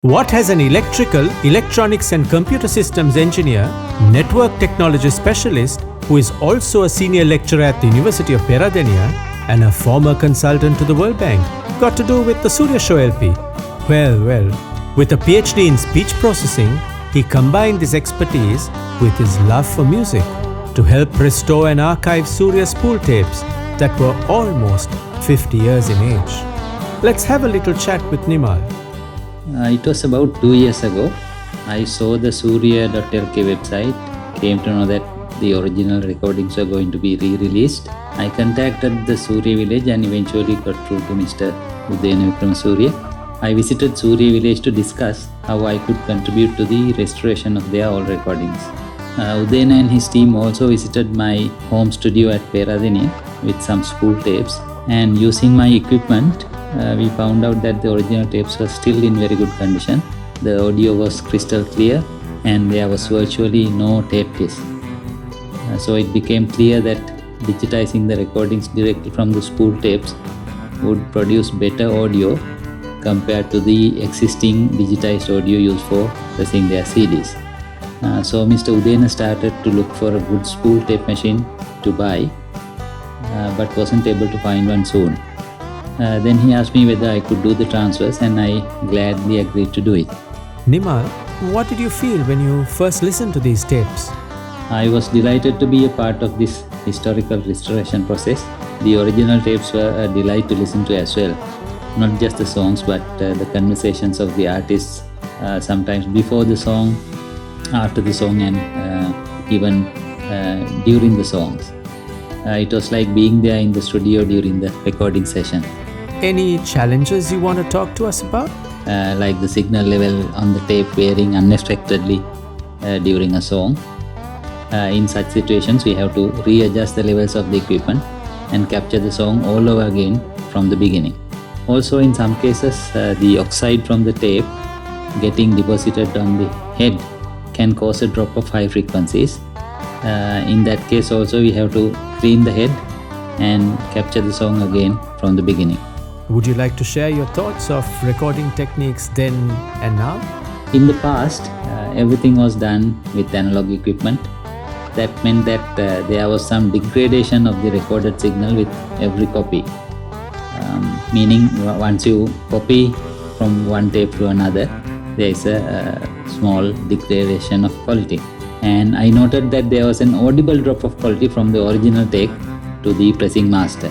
What has an electrical, electronics and computer systems engineer, network technology specialist who is also a senior lecturer at the University of Peradeniya and a former consultant to the World Bank got to do with the Sooriya show LP? Well, with a PhD in speech processing, he combined this expertise with his love for music to help restore and archive Sooriya spool tapes that were almost 50 years in age. Let's have a little chat with Nimal. It was about 2 years ago. I saw the Sooriya.lk website, came to know that the original recordings were going to be re-released. I contacted the Sooriya village and eventually got through to Mr. Udayana from Sooriya. I visited Sooriya village to discuss how I could contribute to the restoration of their old recordings. Udayana and his team also visited my home studio at Peradeniya with some spool tapes, and using my equipment, we found out that the original tapes were still in very good condition. The audio was crystal clear and there was virtually no tape hiss. So it became clear that digitizing the recordings directly from the spool tapes would produce better audio compared to the existing digitized audio used for pressing their CDs. So Mr. Udayana started to look for a good spool tape machine to buy, but wasn't able to find one soon. Then he asked me whether I could do the transfers, and I gladly agreed to do it. Nimal, what did you feel when you first listened to these tapes? I was delighted to be a part of this historical restoration process. The original tapes were a delight to listen to as well. Not just the songs, but the conversations of the artists, sometimes before the song, after the song, and even during the songs. It was like being there in the studio during the recording session. Any challenges you want to talk to us about? Like the signal level on the tape varying unexpectedly during a song. In such situations, we have to readjust the levels of the equipment and capture the song all over again from the beginning. Also, in some cases, the oxide from the tape getting deposited on the head can cause a drop of high frequencies. In that case also, we have to clean the head and capture the song again from the beginning. Would you like to share your thoughts of recording techniques then and now? In the past, everything was done with analog equipment. That meant that there was some degradation of the recorded signal with every copy. Meaning once you copy from one tape to another, there is a small degradation of quality. And I noted that there was an audible drop of quality from the original take to the pressing master.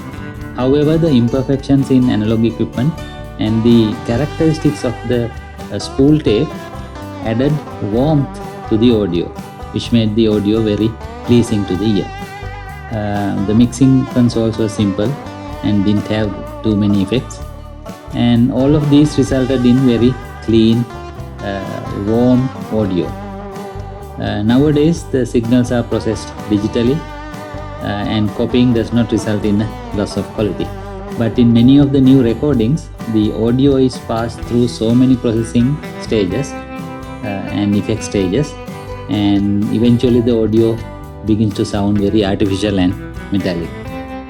However, the imperfections in analog equipment and the characteristics of the spool tape added warmth to the audio, which made the audio very pleasing to the ear. The mixing consoles were simple and didn't have too many effects, and all of these resulted in very clean, warm audio. Nowadays, the signals are processed digitally, and copying does not result in a loss of quality. But in many of the new recordings, the audio is passed through so many processing stages and effect stages, and eventually the audio begins to sound very artificial and metallic.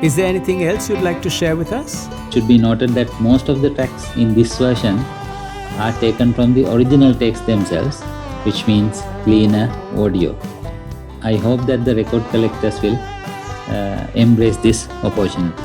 Is there anything else you'd like to share with us? It should be noted that most of the tracks in this version are taken from the original takes themselves, which means cleaner audio. I hope that the record collectors will embrace this opportunity.